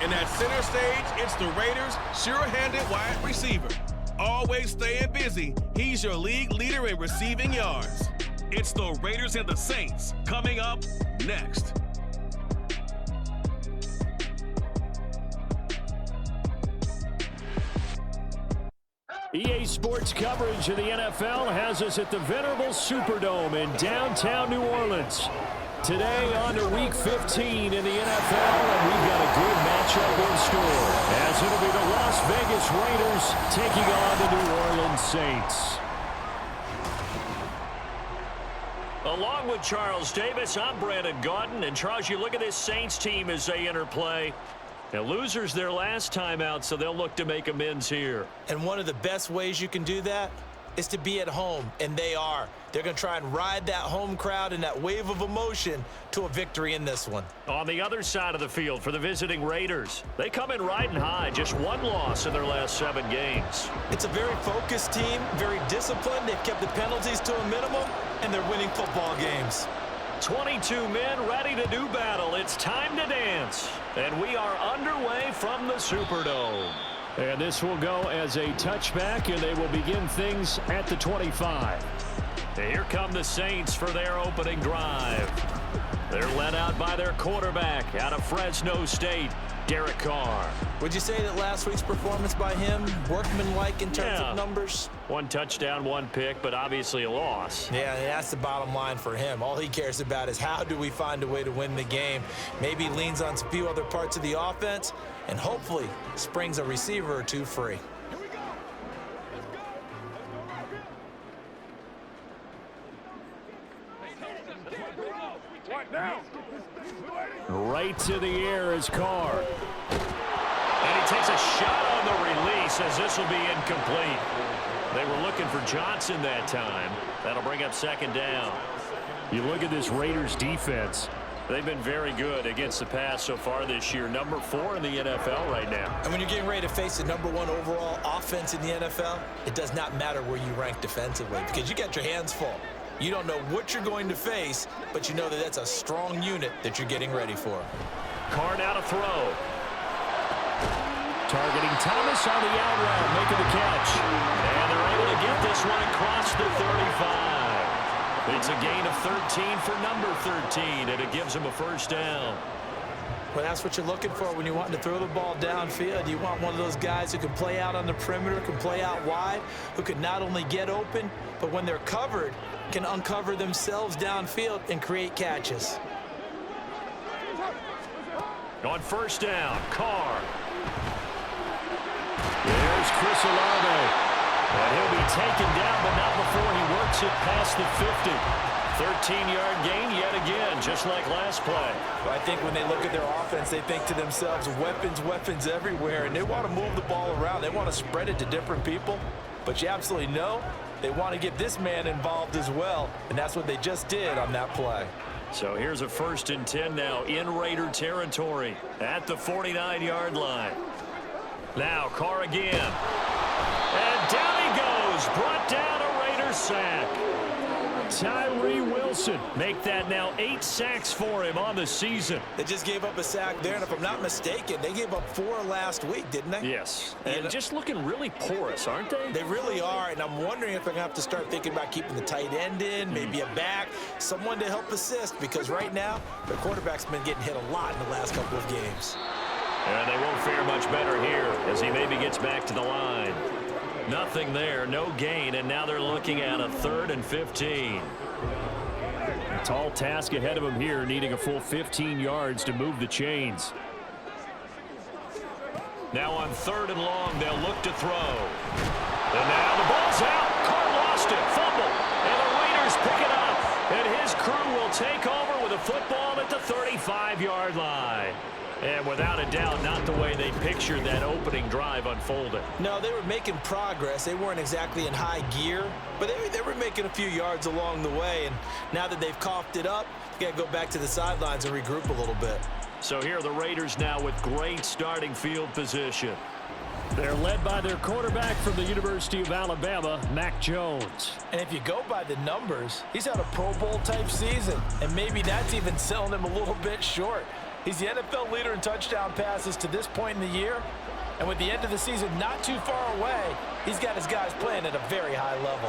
And at center stage, it's the Raiders' sure-handed wide receiver. Always staying busy, he's your league leader in receiving yards. It's the Raiders and the Saints coming up next. EA Sports coverage of the NFL has us at the venerable Superdome in downtown New Orleans. Today on to Week 15 in the NFL, and we've got a good matchup in store, as it'll be the Las Vegas Raiders taking on the New Orleans Saints. Along with Charles Davis, I'm Brandon Gaudin, and Charles, you look at this Saints team as they enter play. Now, losers their last time out, so they'll look to make amends here. And one of the best ways you can do that is to be at home, and they are. They're going to try and ride that home crowd and that wave of emotion to a victory in this one. On the other side of the field for the visiting Raiders, they come in riding high, just one loss in their last 7 games. It's a very focused team, very disciplined. They've kept the penalties to a minimum, and they're winning football games. 22 men ready to do battle. It's time to dance. And we are underway from the Superdome. And this will go as a touchback, and they will begin things at the 25. And here come the Saints for their opening drive. They're led out by their quarterback out of Fresno State, Derek Carr. Would you say that last week's performance by him, workmanlike in terms of numbers? 1 touchdown, 1 pick, but obviously a loss. Yeah, that's the bottom line for him. All he cares about is how do we find a way to win the game. Maybe he leans on a few other parts of the offense and hopefully springs a receiver or two free. Right to the air is Carr. And he takes a shot on the release as this will be incomplete. They were looking for Johnson that time. That'll bring up 2nd down. You look at this Raiders defense. They've been very good against the pass so far this year. Number 4 in the NFL right now. And when you're getting ready to face the number 1 overall offense in the NFL, it does not matter where you rank defensively because you got your hands full. You don't know what you're going to face, but you know that that's a strong unit that you're getting ready for. Carr now to throw. Targeting Thomas on the out route, making the catch. And they're able to get this one across the 35. It's a gain of 13 for number 13, and it gives them a 1st down. Well, that's what you're looking for when you want to throw the ball downfield. You want one of those guys who can play out on the perimeter, can play out wide, who can not only get open, but when they're covered, can uncover themselves downfield and create catches. On 1st down, Carr. There's Chris Olave. And he'll be taken down, but not before he works it past the 50. 13-yard gain yet again, just like last play. Well, I think when they look at their offense, they think to themselves, weapons, weapons everywhere, and they want to move the ball around. They want to spread it to different people, but you absolutely know they want to get this man involved as well, and that's what they just did on that play. So here's a 1st and 10 now in Raider territory at the 49-yard line. Now Carr again. And down he goes. Brought down a Raider sack. Tyree Wilson. Make that now 8 sacks for him on the season. They just gave up a sack there, and if I'm not mistaken, they gave up 4 last week, didn't they? Yes. And just looking really porous, aren't they? They really are, and I'm wondering if they're going to have to start thinking about keeping the tight end in, maybe a back, someone to help assist, because right now, their quarterback's been getting hit a lot in the last couple of games. And they won't fare much better here as he maybe gets back to the line. Nothing there, no gain, and now they're looking at a 3rd and 15. A tall task ahead of him here, needing a full 15 yards to move the chains. Now on 3rd and long, they'll look to throw. And now the ball's out. Carr lost it, fumble, and the Raiders pick it up. And his crew will take over with a football at the 35-yard line. And without a doubt, not the way they pictured that opening drive unfolded. No, they were making progress. They weren't exactly in high gear, but they were making a few yards along the way. And now that they've coughed it up, you got to go back to the sidelines and regroup a little bit. So here are the Raiders now with great starting field position. They're led by their quarterback from the University of Alabama, Mac Jones. And if you go by the numbers, he's had a Pro Bowl type season, and maybe that's even selling him a little bit short. He's the NFL leader in touchdown passes to this point in the year. And with the end of the season not too far away, he's got his guys playing at a very high level.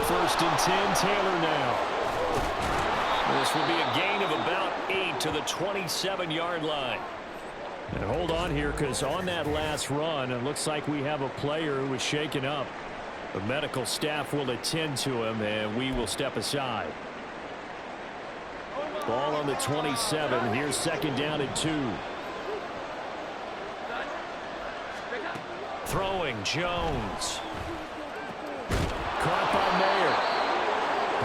1st and 10, Taylor now. This will be a gain of about 8 to the 27-yard line. And hold on here, because on that last run, it looks like we have a player who was shaken up. The medical staff will attend to him, and we will step aside. Ball on the 27. Here's 2nd down and 2. Throwing, Jones. Caught by Mayer.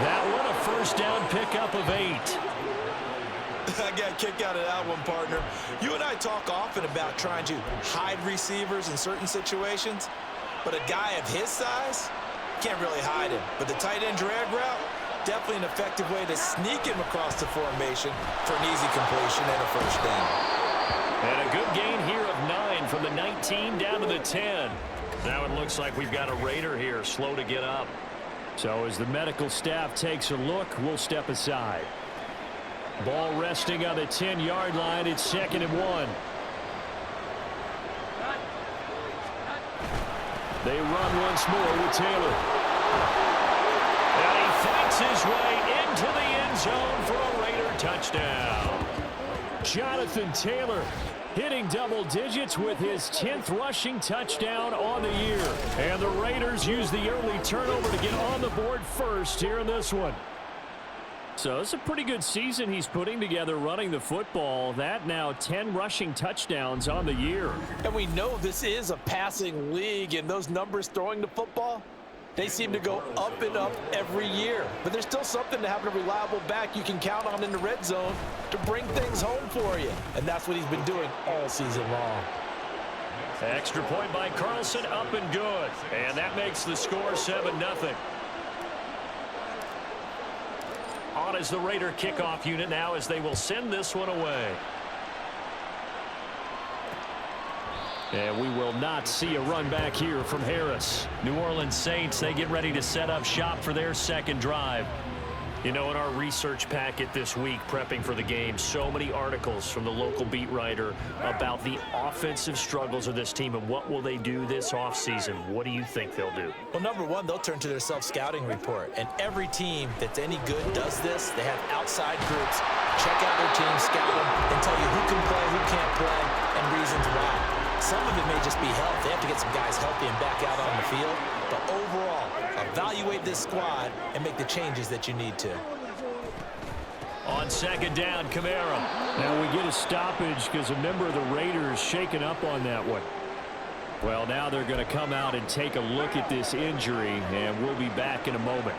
That one a 1st down pickup of 8. I got a kick out of that one, partner. You and I talk often about trying to hide receivers in certain situations, but a guy of his size can't really hide him. But the tight end drag route, definitely an effective way to sneak him across the formation for an easy completion and a 1st down. And a good gain here of 9 from the 19 down to the 10. Now it looks like we've got a Raider here, slow to get up. So as the medical staff takes a look, we'll step aside. Ball resting on the 10-yard line. It's 2nd and 1. They run once more with Taylor. And he fights his way into the end zone for a Raider touchdown. Jonathan Taylor hitting double digits with his 10th rushing touchdown on the year. And the Raiders use the early turnover to get on the board first here in this one. So it's a pretty good season he's putting together running the football. That now 10 rushing touchdowns on the year. And we know this is a passing league, and those numbers throwing the football, they seem to go up and up every year. But there's still something to having a reliable back you can count on in the red zone to bring things home for you. And that's what he's been doing all season long. Extra point by Carlson, up and good. And that makes the score 7-0. On is the Raider kickoff unit now as they will send this one away. And we will not see a run back here from Harris. New Orleans Saints, they get ready to set up shop for their 2nd drive. You know, in our research packet this week, prepping for the game, so many articles from the local beat writer about the offensive struggles of this team and what will they do this offseason. What do you think they'll do? Well, number one, they'll turn to their self-scouting report. And every team that's any good does this. They have outside groups, check out their team, scout them, and tell you who can play, who can't play, and reasons why. Some of it may just be health. They have to get some guys healthy and back out on the field. But overall, evaluate this squad and make the changes that you need to. On 2nd down, Kamara. Now we get a stoppage because a member of the Raiders shaken up on that one. Well, now they're going to come out and take a look at this injury, and we'll be back in a moment.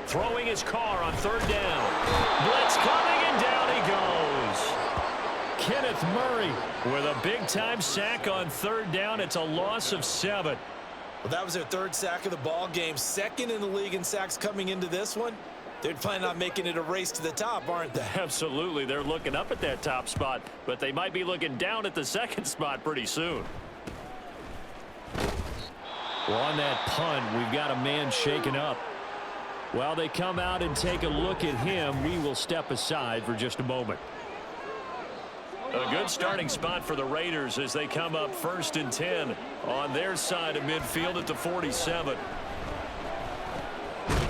Throwing his car on 3rd down. Blitz coming, and down he goes. Kenneth Murray with a big-time sack on 3rd down. It's a loss of 7. Well, that was their 3rd sack of the ball game. 2nd in the league in sacks coming into this one. They're planning on making it a race to the top, aren't they? Absolutely. They're looking up at that top spot, but they might be looking down at the 2nd spot pretty soon. Well, on that punt, we've got a man shaken up. While they come out and take a look at him, we will step aside for just a moment. A good starting spot for the Raiders as they come up 1st and 10 on their side of midfield at the 47.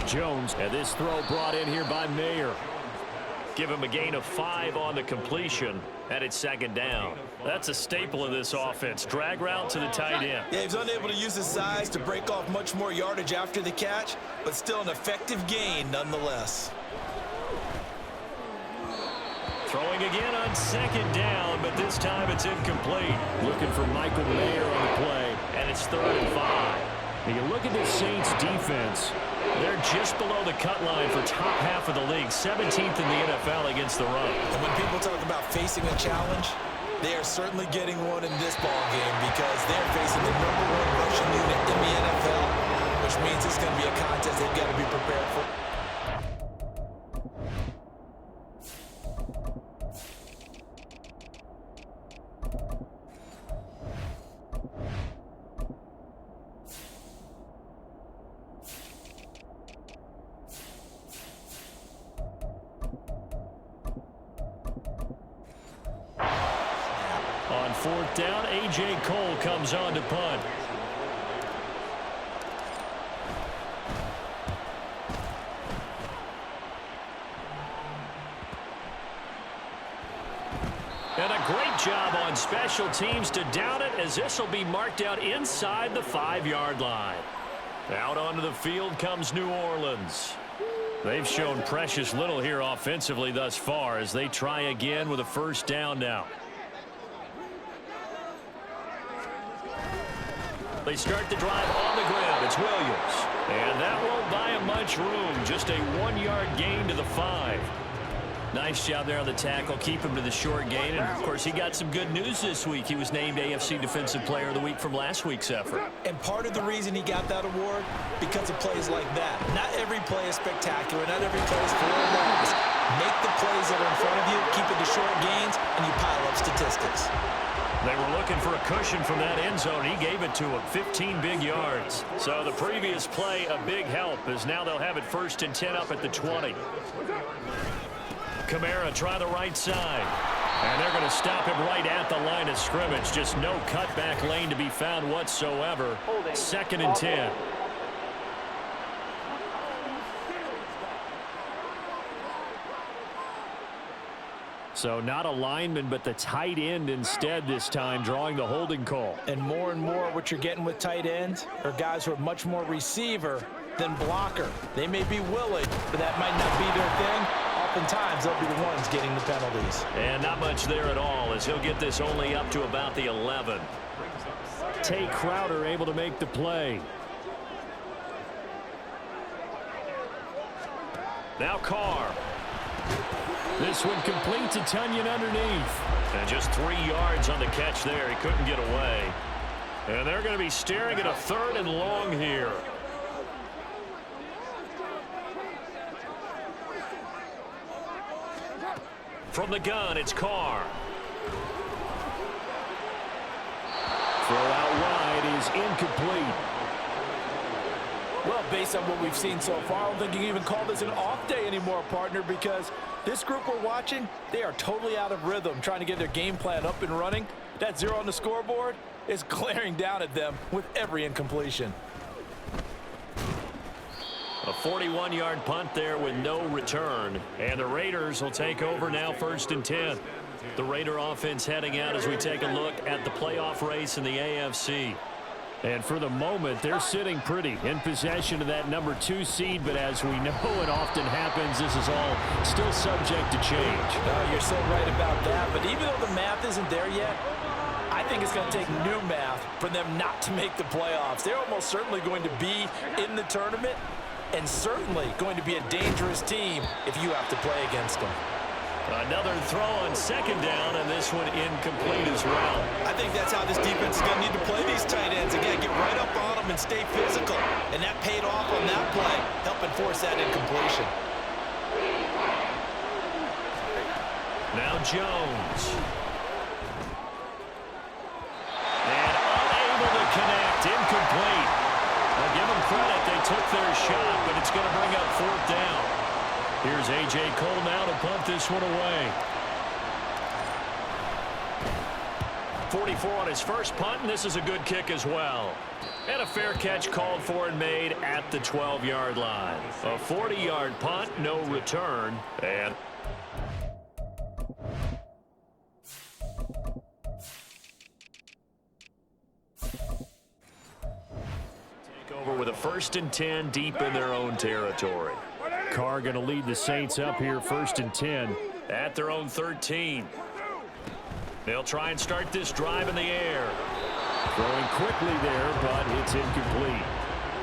Jones, and this throw brought in here by Mayer. Give him a gain of 5 on the completion, and it's 2nd down. That's a staple of this offense. Drag route to the tight end. Yeah, he's unable to use his size to break off much more yardage after the catch, but still an effective gain nonetheless. Throwing again on 2nd down, but this time it's incomplete. Looking for Michael Mayer on the play, and it's 3rd and 5. And you look at this Saints defense, they're just below the cut line for top half of the league, 17th in the NFL against the run. And when people talk about facing a challenge, they are certainly getting one in this ball game because they're facing the #1 rushing unit in the NFL, which means it's going to be a contest they've got to be prepared for. On 4th down, A.J. Cole comes on to punt. And a great job on special teams to down it, as this will be marked out inside the 5-yard line. Out onto the field comes New Orleans. They've shown precious little here offensively thus far as they try again with a 1st down now. They start the drive on the ground. It's Williams. And that won't buy him much room. Just a 1-yard gain to the 5. Nice job there on the tackle. Keep him to the short gain. And, of course, he got some good news this week. He was named AFC Defensive Player of the Week from last week's effort. And part of the reason he got that award, because of plays like that. Not every play is spectacular. Not every play is for a loss. Make the plays that are in front of you, keep it to short gains, and you pile up statistics. They were looking for a cushion from that end zone. He gave it to him. 15 big yards. So the previous play, a big help, as now they'll have it 1st and 10 up at the 20. Kamara try the right side. And they're going to stop him right at the line of scrimmage. Just no cutback lane to be found whatsoever. 2nd and 10. So not a lineman, but the tight end instead this time, drawing the holding call. And more what you're getting with tight ends are guys who are much more receiver than blocker. They may be willing, but that might not be their thing. Oftentimes, they'll be the ones getting the penalties. And not much there at all, as he'll get this only up to about the 11. Tay Crowder able to make the play. Now Carr. This one complete to Tunyon underneath. And just 3 yards on the catch there. He couldn't get away. And they're going to be staring at a 3rd and long here. From the gun, it's Carr. Throw out wide is incomplete. Well, based on what we've seen so far, I don't think you can even call this an off day anymore, partner, because this group we're watching, they are totally out of rhythm, trying to get their game plan up and running. That 0 on the scoreboard is glaring down at them with every incompletion. A 41-yard punt there with no return. And the Raiders will take over now 1st and 10. The Raider offense heading out as we take a look at the playoff race in the AFC. And for the moment, they're sitting pretty in possession of that number 2 seed. But as we know it often happens, this is all still subject to change. You're so right about that. But even though the math isn't there yet, I think it's going to take new math for them not to make the playoffs. They're almost certainly going to be in the tournament, and certainly going to be a dangerous team if you have to play against them. Another throw on 2nd down, and this one incomplete as well. I think that's how this defense is going to need to play these tight ends. Again, get right up on them and stay physical. And that paid off on that play, helping force that incompletion. Now Jones. And unable to connect, incomplete. I'll give them credit, they took their shot, but it's going to bring up 4th down. Here's A.J. Cole now to punt this one away. 44 on his first punt, and this is a good kick as well. And a fair catch called for and made at the 12-yard line. A 40-yard punt, no return, and take over with a 1st and 10 deep in their own territory. Carr going to lead the Saints up here 1st and 10 at their own 13. They'll try and start this drive in the air. Throwing quickly there, but it's incomplete.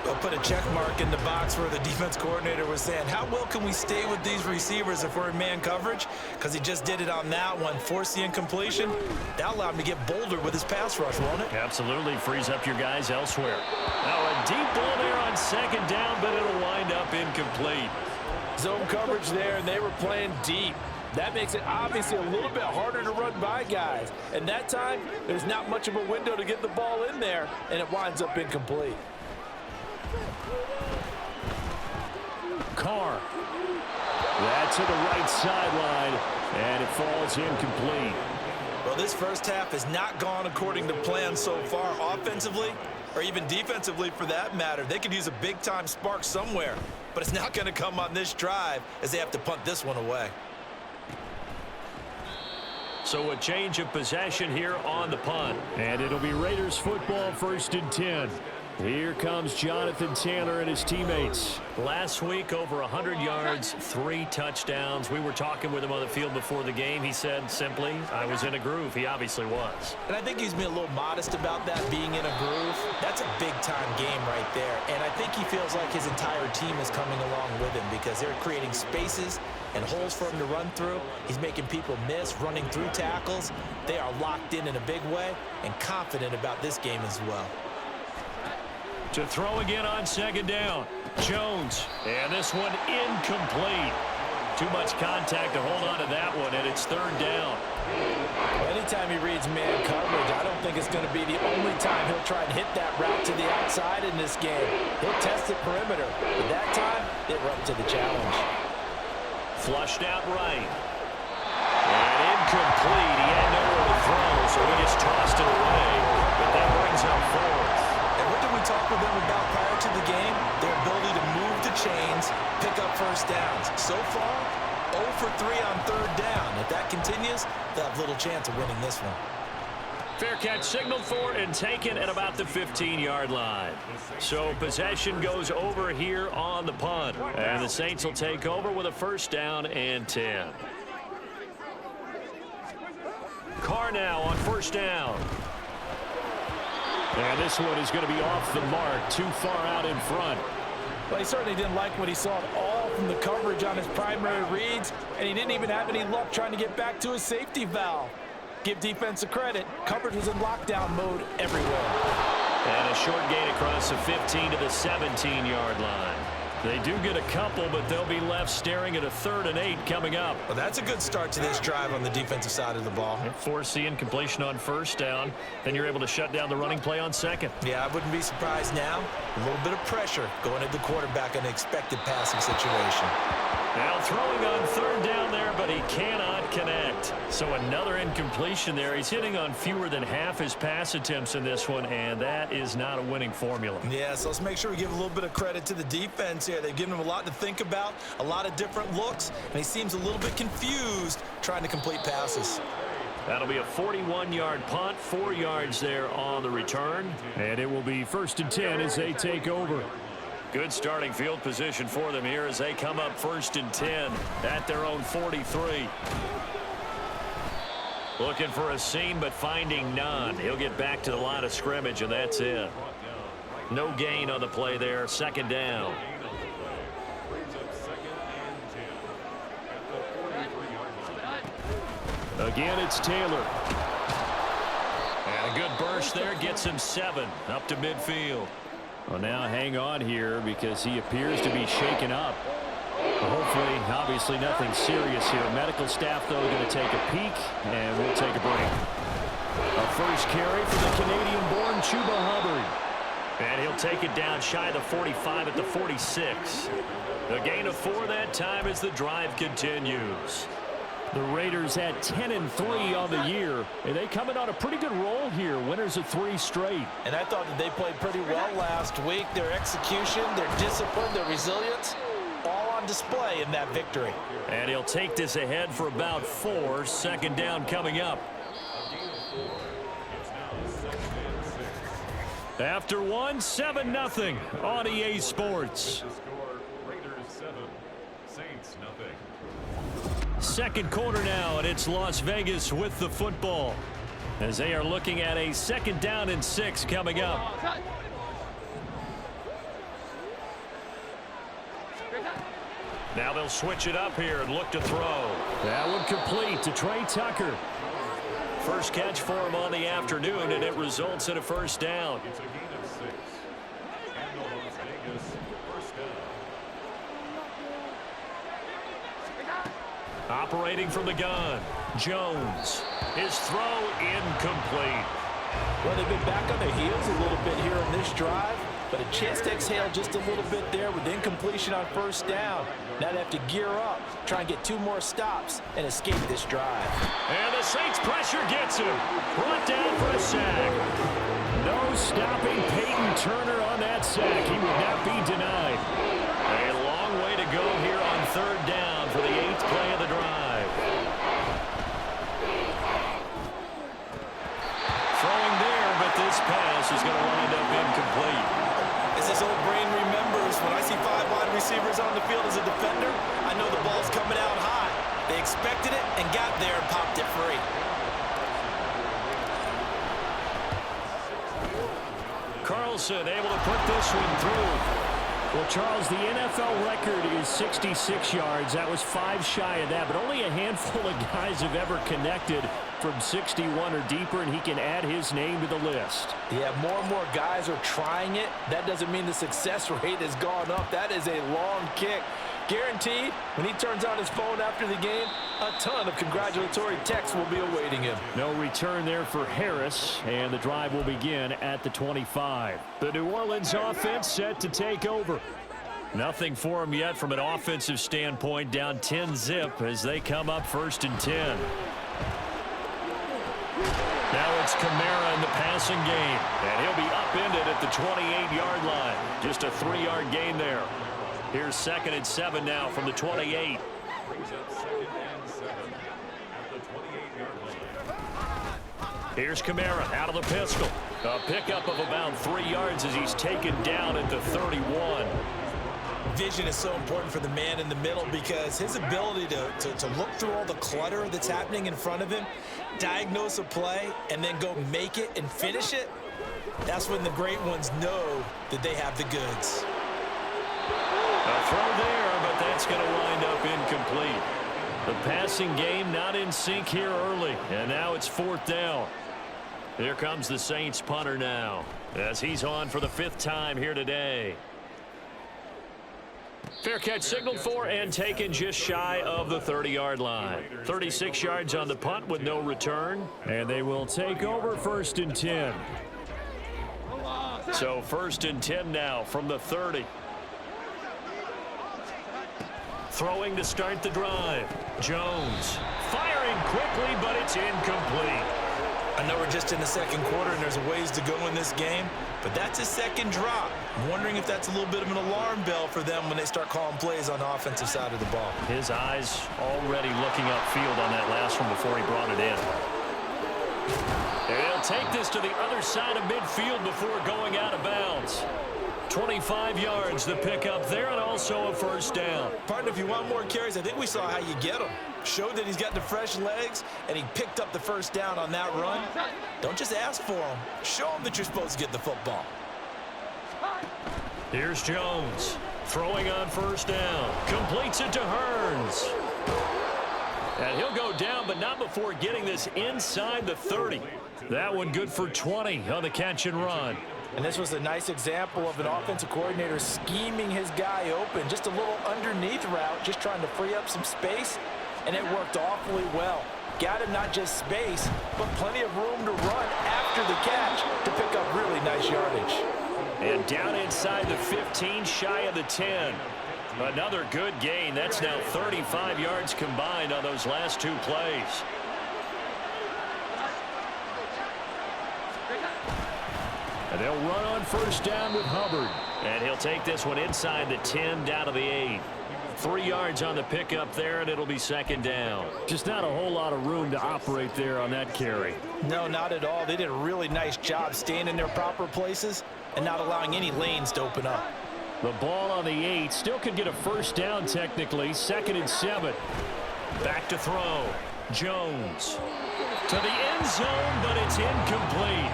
I'll put a check mark in the box where the defense coordinator was saying, how well can we stay with these receivers if we're in man coverage? Because he just did it on that one, forced the incompletion. That allowed him to get bolder with his pass rush, won't it? Absolutely, frees up your guys elsewhere. Now a deep ball there on 2nd down, but it'll wind up incomplete. Zone coverage there, and they were playing deep. That makes it obviously a little bit harder to run by guys. And that time, there's not much of a window to get the ball in there, and it winds up incomplete. Carr. That's to the right sideline, and it falls incomplete. Well, this first half has not gone according to plan so far offensively or even defensively for that matter. They could use a big-time spark somewhere, but it's not going to come on this drive as they have to punt this one away. So a change of possession here on the punt. And it'll be Raiders football, 1st and 10. Here comes Jonathan Taylor and his teammates. Last week, over 100 yards, 3 touchdowns. We were talking with him on the field before the game. He said simply, I was in a groove. He obviously was. And I think he's been a little modest about that, being in a groove. That's a big-time game right there. And I think he feels like his entire team is coming along with him because they're creating spaces and holes for him to run through. He's making people miss, running through tackles. They are locked in a big way and confident about this game as well. To throw again on 2nd down. Jones. And this one incomplete. Too much contact to hold on to that one, and it's 3rd down. Anytime he reads man coverage, I don't think it's going to be the only time he'll try and hit that route to the outside in this game. He'll test the perimeter, but that time, they were up to the challenge. Flushed out right. And incomplete. He had nowhere to throw, so he just tossed it away. But that brings up 4th. And what did we talk with them about prior to the game? Their ability to move the chains, pick up first downs. So far, 0 for 3 on 3rd down. If that continues, they'll have little chance of winning this one. Fair catch signaled for and taken at about the 15-yard line. So possession goes over here on the punt. And the Saints will take over with a 1st down and 10. Carr now on 1st down. And this one is going to be off the mark, too far out in front. Well, he certainly didn't like what he saw at all from the coverage on his primary reads, and he didn't even have any luck trying to get back to his safety valve. Give defense a credit. Coverage was in lockdown mode everywhere. And a short gain across the 15 to the 17-yard line. They do get a couple, but they'll be left staring at a 3rd and 8 coming up. Well, that's a good start to this drive on the defensive side of the ball. Force the incompletion on 1st down. Then you're able to shut down the running play on 2nd. Yeah, I wouldn't be surprised now. A little bit of pressure going at the quarterback in an expected passing situation. Now throwing on 3rd down there, but he cannot connect. So another incompletion there. He's hitting on fewer than half his pass attempts in this one, and that is not a winning formula. Yeah, so let's make sure we give a little bit of credit to the defense here. They've given him a lot to think about, a lot of different looks, and he seems a little bit confused trying to complete passes. That'll be a 41-yard punt, 4 yards there on the return. And it will be 1st and 10 as they take over. Good starting field position for them here as they come up 1st and 10 at their own 43. Looking for a seam, but finding none. He'll get back to the line of scrimmage, and that's it. No gain on the play there. 2nd down. Again, it's Taylor. And a good burst there gets him 7 up to midfield. Well, now hang on here because he appears to be shaken up. Hopefully, obviously nothing serious here. Medical staff, though, going to take a peek, and we'll take a break. A first carry for the Canadian-born Chuba Hubbard. And he'll take it down shy of the 45 at the 46. A gain of 4 that time as the drive continues. The Raiders had 10-3 on the year, and they coming on a pretty good roll here. Winners of 3 straight. And I thought that they played pretty well last week. Their execution, their discipline, their resilience, all on display in that victory. And he'll take this ahead for about 4. 2nd down coming up. After 1, 7-0 on EA Sports. Second quarter now, and it's Las Vegas with the football as they are looking at a 2nd down and 6 coming up. Now they'll switch it up here and look to throw. That one complete to Trey Tucker. First catch for him on the afternoon, and it results in a 1st down. Operating from the gun, Jones. His throw incomplete. Well, they've been back on their heels a little bit here on this drive. but a chance to exhale just a little bit there with incompletion on first down. Now they have to gear up, try and get 2 more stops, and escape this drive. And the Saints pressure gets him. Brought down for a sack. No stopping Peyton Turner on that sack. He would not be denied. A long way to go here on third down for the 8th play of the drive. Throwing there, but this pass is going to wind up incomplete. As his old brain remembers, when I see 5 wide receivers on the field as a defender, I know the ball's coming out high. They expected it and got there and popped it free. Carlson able to put this one through. Well, Charles, the NFL record is 66 yards. That was 5 shy of that, but only a handful of guys have ever connected from 61 or deeper, and he can add his name to the list. Yeah, more and more guys are trying it. That doesn't mean the success rate has gone up. That is a long kick. Guaranteed, when he turns on his phone after the game, a ton of congratulatory texts will be awaiting him. No return there for Harris, and the drive will begin at the 25. The New Orleans offense set to take over. Nothing for them yet from an offensive standpoint, down 10-zip as they come up 1st and 10. Now it's Kamara in the passing game, and he'll be upended at the 28-yard line. Just a 3-yard gain there. Here's 2nd and 7 now from the 28. Here's Kamara out of the pistol. A pickup of about 3 yards as he's taken down at the 31. Vision is so important for the man in the middle because his ability to look through all the clutter that's happening in front of him, diagnose a play, and then go make it and finish it, that's when the great ones know that they have the goods. A throw there, but that's going to wind up incomplete. The passing game not in sync here early, and now it's 4th down. Here comes the Saints punter now, as he's on for the 5th time here today. Fair catch signaled for and taken just shy of the 30-yard line. 36 yards on the punt with no return, and they will take over 1st and 10. So 1st and 10 now from the 30. Throwing to start the drive. Jones firing quickly, but it's incomplete. I know we're just in the 2nd quarter and there's a ways to go in this game, but that's his 2nd drop. I'm wondering if that's a little bit of an alarm bell for them when they start calling plays on the offensive side of the ball. His eyes already looking upfield on that last one before he brought it in. And he'll take this to the other side of midfield before going out of bounds. 25 yards the pickup there, and also a 1st down. Partner, if you want more carries, I think we saw how you get them. Showed that he's got the fresh legs, and he picked up the 1st down on that run. Don't just ask for them. Show them that you're supposed to get the football. Here's Jones. Throwing on 1st down. Completes it to Hearns. And he'll go down, but not before getting this inside the 30. That one good for 20 on the catch and run. And this was a nice example of an offensive coordinator scheming his guy open. Just a little underneath route, just trying to free up some space, and it worked awfully well. Got him not just space, but plenty of room to run after the catch to pick up really nice yardage. And down inside the 15, shy of the 10. Another good gain. That's now 35 yards combined on those last 2 plays. And they'll run on 1st down with Hubbard. And he'll take this one inside the 10 down to the 8. 3 yards on the pickup there, and it'll be 2nd down. Just not a whole lot of room to operate there on that carry. No, not at all. They did a really nice job staying in their proper places and not allowing any lanes to open up. The ball on the 8 still could get a 1st down technically. 2nd and 7. Back to throw. Jones to the end zone, but it's incomplete.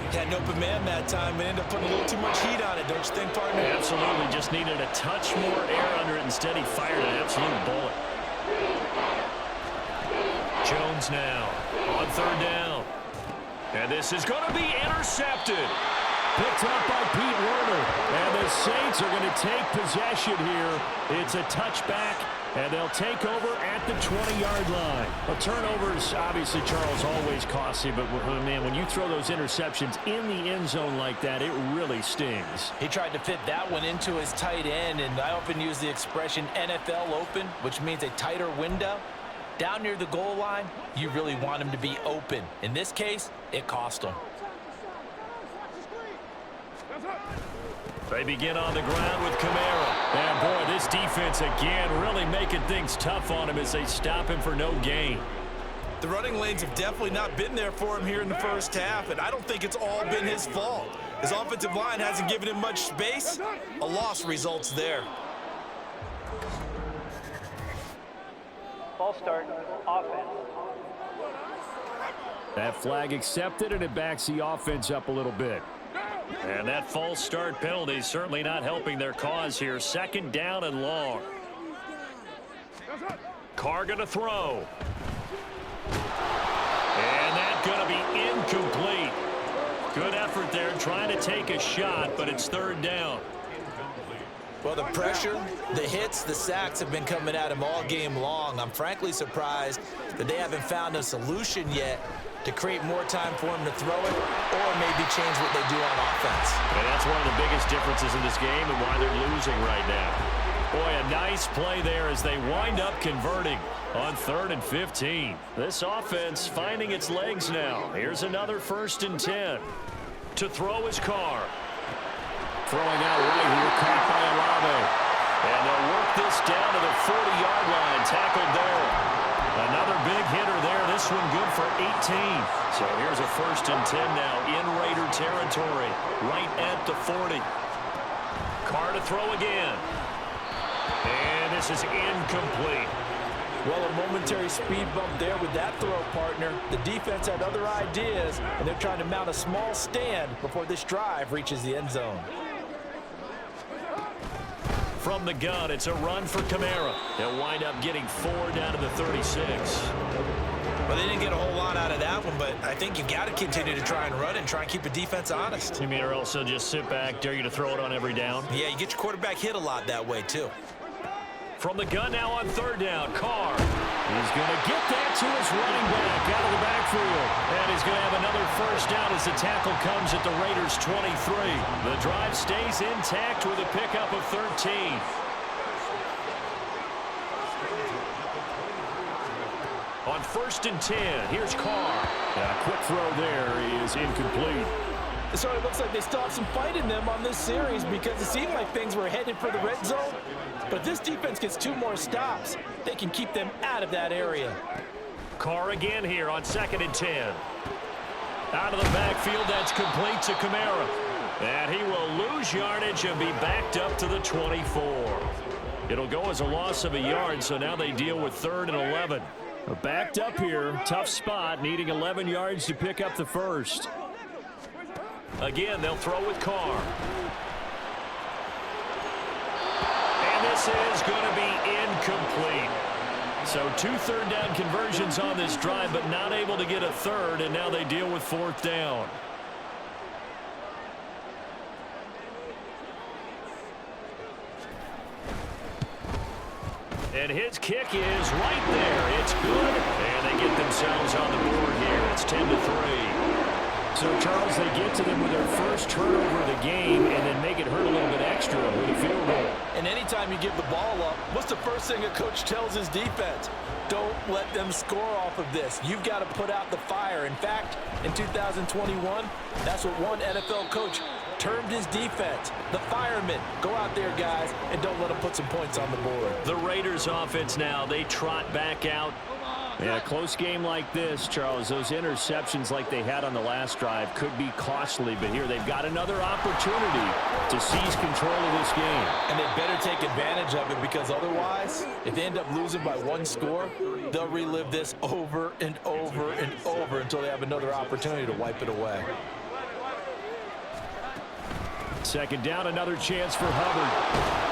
Had an open man that time and ended up putting a little too much heat on it, don't you think, partner? Absolutely. Just needed a touch more air under it. Instead, he fired an absolute bullet. Jones now on 3rd down. And this is going to be intercepted. Picked up by Pete Werner. And the Saints are going to take possession here. It's a touchback And they'll take over at the 20-yard line. Well, turnovers, obviously, Charles, always costly. But, man, when you throw those interceptions in the end zone like that, it really stings. He tried to fit that one into his tight end, and I often use the expression NFL open, which means a tighter window. Down near the goal line, you really want him to be open. In this case, it cost him. They begin on the ground with Kamara. And, boy, this defense again really making things tough on him as they stop him for no gain. The running lanes have definitely not been there for him here in the first half, and I don't think it's all been his fault. His offensive line hasn't given him much space. A loss results there. Ball start, offense. That flag accepted, and it backs the offense up a little bit. And that false start penalty certainly not helping their cause here. 2nd down and long. Carr going to throw. And that's going to be incomplete. Good effort there trying to take a shot, but it's 3rd down. Well, the pressure, the hits, the sacks have been coming at him all game long. I'm frankly surprised that they haven't found a solution yet to create more time for him to throw it or maybe change what they do on offense. And that's one of the biggest differences in this game and why they're losing right now. Boy, a nice play there as they wind up converting on 3rd and 15. This offense finding its legs now. Here's another 1st and 10. To throw is Carr. Throwing out right here, caught by Olave. And they'll work this down to the 40-yard line. Tackled there. Another big hitter there. This one good for 18. So here's a 1st and 10 now in Raider territory. Right at the 40. Carr to throw again. And this is incomplete. Well, a momentary speed bump there with that throw, partner. The defense had other ideas, and they're trying to mount a small stand before this drive reaches the end zone. From the gun, it's a run for Kamara. They'll wind up getting 4 down to the 36. Well, they didn't get a whole lot out of that one, but I think you've got to continue to try and run and try and keep the defense honest. You mean or else they'll just sit back, dare you to throw it on every down? Yeah, you get your quarterback hit a lot that way, too. From the gun now on 3rd down, Carr. He's going to get that to his running back out of the backfield. And he's going to have another 1st down as the tackle comes at the Raiders' 23. The drive stays intact with a pickup of 13. On 1st and 10, here's Carr. A quick throw there is incomplete. So it looks like they still have some fight in them on this series because it seemed like things were headed for the red zone. But this defense gets 2 more stops. They can keep them out of that area. Carr again here on 2nd and 10. Out of the backfield, that's complete to Kamara. And he will lose yardage and be backed up to the 24. It'll go as a loss of a yard, so now they deal with 3rd and 11. Backed up here, tough spot, needing 11 yards to pick up the 1st. Again, they'll throw with Carr. And this is going to be incomplete. So 2 3rd down conversions on this drive, but not able to get a 3rd, and now they deal with 4th down. And his kick is right there. It's good. And they get themselves on the board here. It's 10-3. So, Charles, they get to them with their first turnover of the game and then make it hurt a little bit extra with a field goal. And anytime you give the ball up, what's the first thing a coach tells his defense? Don't let them score off of this. You've got to put out the fire. In fact, in 2021, that's what one NFL coach termed his defense. The firemen. Go out there, guys, and don't let them put some points on the board. The Raiders offense now, they trot back out. Yeah, a close game like this, Charles, those interceptions like they had on the last drive could be costly, but here they've got another opportunity to seize control of this game. And they better take advantage of it because otherwise, if they end up losing by 1 score, they'll relive this over and over and over until they have another opportunity to wipe it away. 2nd down, another chance for Hubbard.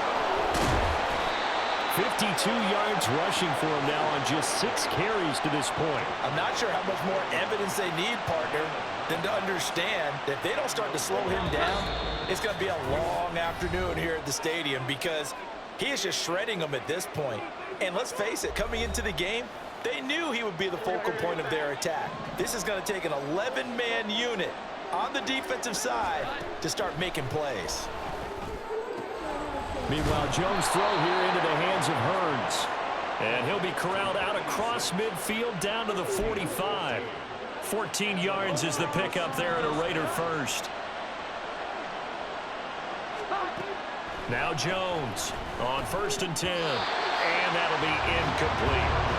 52 yards rushing for him now on just 6 carries to this point. I'm not sure how much more evidence they need, partner, than to understand that if they don't start to slow him down, it's going to be a long afternoon here at the stadium because He is just shredding them at this point. And let's face it, coming into the game, they knew he would be the focal point of their attack. This is going to take an 11-man unit on the defensive side to start making plays. Meanwhile, Jones' throw here into the hands of Hearns. And he'll be corralled out across midfield down to the 45. 14 yards is the pickup there at a Raider first. Now Jones on 1st and 10. And that'll be incomplete.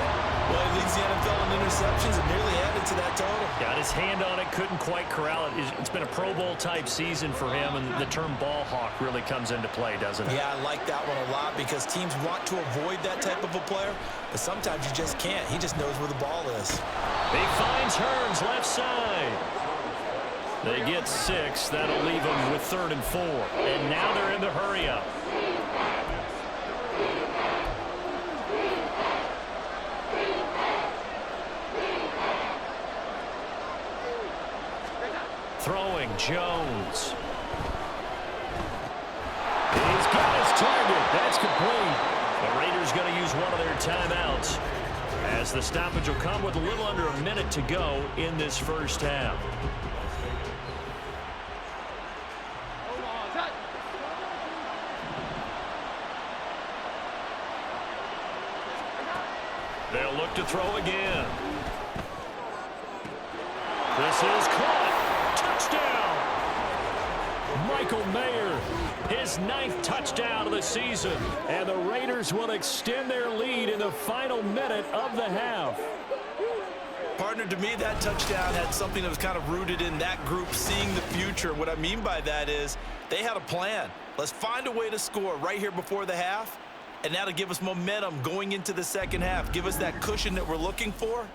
Well, he leads the NFL in interceptions and nearly added to that total. Got his hand on it, couldn't quite corral it. It's been a Pro Bowl-type season for him, and the term ball hawk really comes into play, doesn't it? Yeah, I like that one a lot because teams want to avoid that type of a player, but sometimes you just can't. He just knows where the ball is. He finds Hearns left side. They get 6. That'll leave them with 3rd and 4. And now they're in the hurry-up. Throwing Jones. He's got his target. That's complete. The Raiders going to use one of their timeouts as the stoppage will come with a little under a minute to go in this first half. They'll look to throw again. This is caught. Touchdown! Michael Mayer, his 9th touchdown of the season. And the Raiders will extend their lead in the final minute of the half. Partner, to me, that touchdown had something that was kind of rooted in that group seeing the future. What I mean by that is they had a plan. Let's find a way to score right here before the half, and that'll give us momentum going into the second half. Give us that cushion that we're looking for.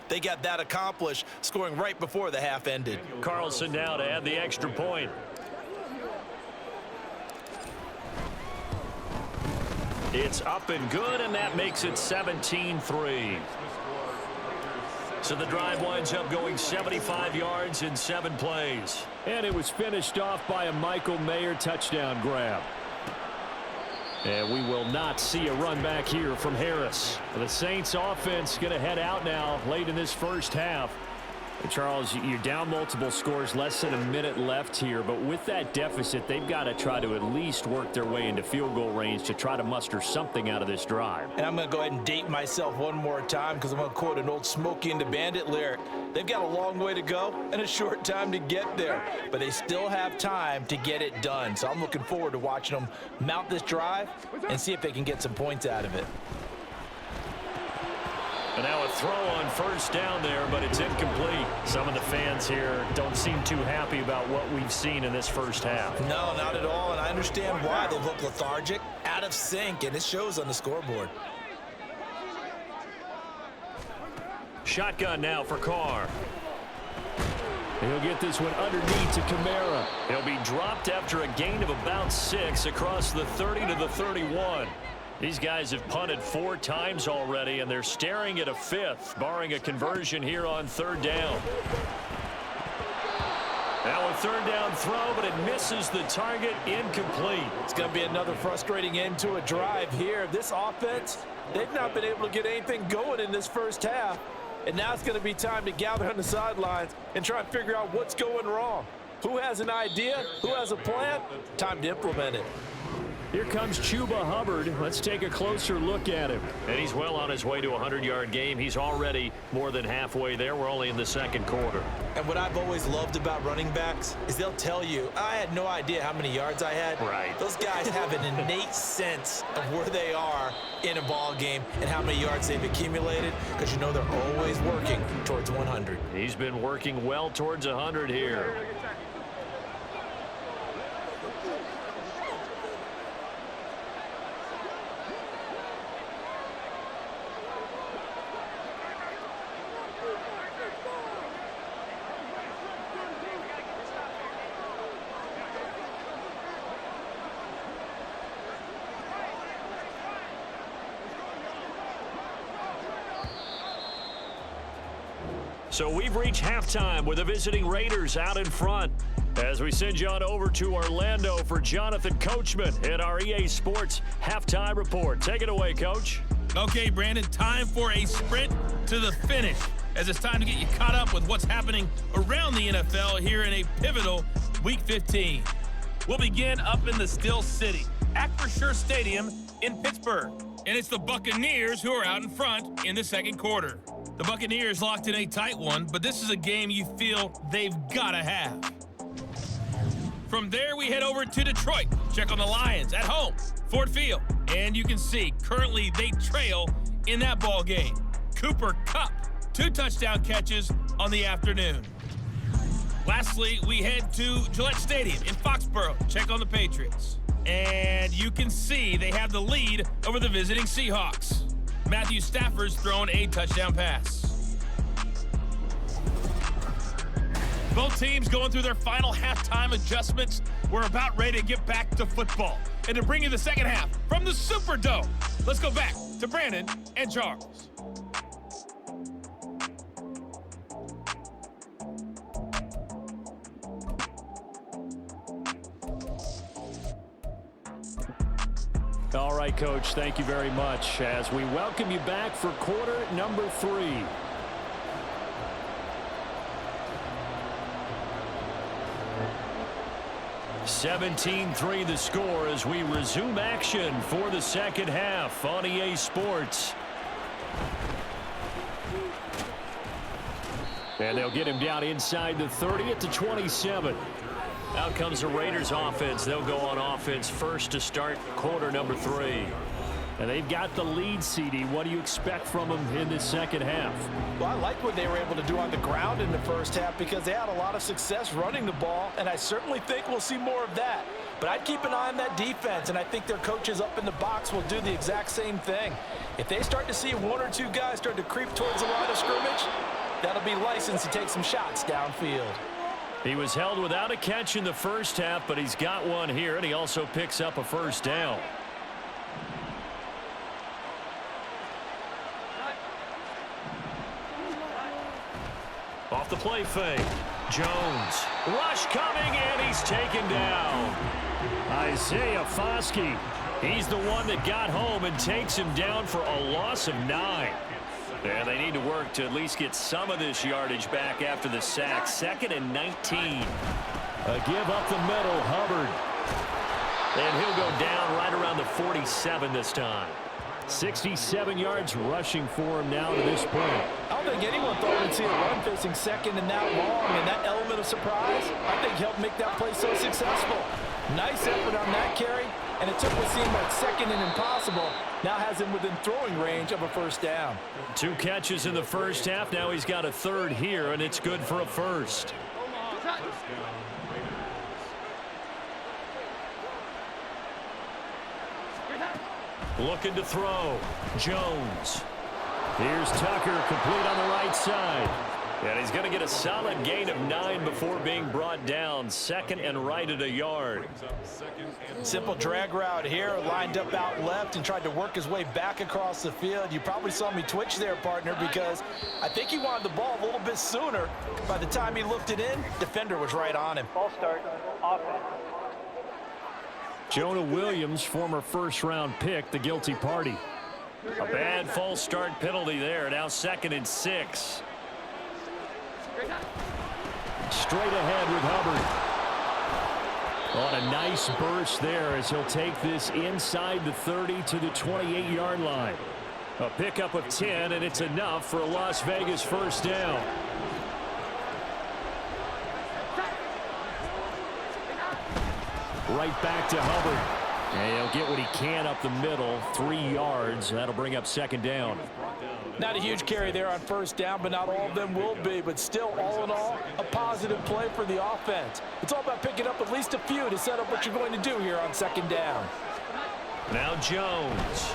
They got that accomplished, scoring right before the half ended. Carlson now to add the extra point. It's up and good, and that makes it 17-3. So the drive winds up going 75 yards in 7 plays. And it was finished off by a Michael Mayer touchdown grab. And we will not see a run back here from Harris. The Saints offense going to head out now late in this first half. And Charles, you're down multiple scores, less than a minute left here. But with that deficit, they've got to try to at least work their way into field goal range to try to muster something out of this drive. And I'm going to go ahead and date myself one more time because I'm going to quote an old Smokey and the Bandit lyric. They've got a long way to go and a short time to get there. But they still have time to get it done. So I'm looking forward to watching them mount this drive and see if they can get some points out of it. And now a throw on first down there, but it's incomplete. Some of the fans here don't seem too happy about what we've seen in this first half. No, not at all, and I understand why. They look lethargic, out of sync, and it shows on the scoreboard. Shotgun now for Carr. He'll get this one underneath to Kamara. He'll be dropped after a gain of about 6 across the 30 to the 31. These guys have punted 4 times already, and they're staring at a 5th, barring a conversion here on 3rd down. Now a 3rd down throw, but it misses the target, incomplete. It's going to be another frustrating end to a drive here. This offense, they've not been able to get anything going in this first half, and now it's going to be time to gather on the sidelines and try and figure out what's going wrong. Who has an idea? Who has a plan? Time to implement it. Here comes Chuba Hubbard. Let's take a closer look at him. And he's well on his way to a 100-yard game. He's already more than halfway there. We're only in the 2nd quarter. And what I've always loved about running backs is they'll tell you, I had no idea how many yards I had. Right. Those guys have an innate sense of where they are in a ball game and how many yards they've accumulated, because you know they're always working towards 100. He's been working well towards 100 here. So we've reached halftime with the visiting Raiders out in front. As we send you on over to Orlando for Jonathan Coachman in our EA Sports Halftime Report. Take it away, Coach. Okay, Brandon, time for a sprint to the finish, as it's time to get you caught up with what's happening around the NFL here in a pivotal Week 15. We'll begin up in the Steel City, Acrisure Stadium in Pittsburgh. And it's the Buccaneers who are out in front in the second quarter. The Buccaneers locked in a tight one, but this is a game you feel they've got to have. From there, we head over to Detroit. Check on the Lions at home, Ford Field. And you can see, currently they trail in that ball game. Cooper Kupp, 2 touchdown catches on the afternoon. Lastly, we head to Gillette Stadium in Foxborough. Check on the Patriots. And you can see they have the lead over the visiting Seahawks. Matthew Stafford's thrown a touchdown pass. Both teams going through their final halftime adjustments. We're about ready to get back to football. And to bring you the second half from the Superdome, let's go back to Brandon and Charles. All right, Coach, thank you very much as we welcome you back for quarter number 3. (17-3) the score as we resume action for the second half on EA Sports. And they'll get him down inside the 30 at the 27. Out comes the Raiders offense. They'll go on offense first to start quarter number 3. And they've got the lead, CD. What do you expect from them in this second half? Well, I like what they were able to do on the ground in the first half because they had a lot of success running the ball, and I certainly think we'll see more of that. But I'd keep an eye on that defense, and I think their coaches up in the box will do the exact same thing. If they start to see 1 or 2 guys start to creep towards the line of scrimmage, that'll be licensed to take some shots downfield. He was held without a catch in the first half, but he's got one here, and he also picks up a first down. Off the play fake. Jones. Rush coming, and he's taken down. Isaiah Foskey. He's the one that got home and takes him down for a loss of 9. And they need to work to at least get some of this yardage back after the sack. 2nd and 19. A give up the middle, Hubbard. And he'll go down right around the 47 this time. 67 yards rushing for him now to this point. I don't think anyone thought we'd see a run facing second and that long, and that element of surprise, I think, helped make that play so successful. Nice effort on that carry, and it took what seemed like second and impossible. Now has him within throwing range of a first down. 2 catches in the first half. Now he's got a third here, and it's good for a first. Looking to throw. Jones. Here's Tucker, complete on the right side. And he's going to get a solid gain of 9 before being brought down. 2nd and right at a yard. Simple drag route here, lined up out left and tried to work his way back across the field. You probably saw me twitch there, partner, because I think he wanted the ball a little bit sooner. By the time he looked it in, defender was right on him. Ball start, offense. Jonah Williams, former first-round pick, the guilty party. A bad false start penalty there. Now 2nd and 6. Straight ahead with Hubbard. On a nice burst there as he'll take this inside the 30 to the 28-yard line. A pickup of 10, and it's enough for a Las Vegas first down. Right back to Hubbard. And he'll get what he can up the middle, 3 yards. That'll bring up 2nd down. Not a huge carry there on first down, but not all of them will be. But still, all in all, a positive play for the offense. It's all about picking up at least a few to set up what you're going to do here on 2nd down. Now Jones.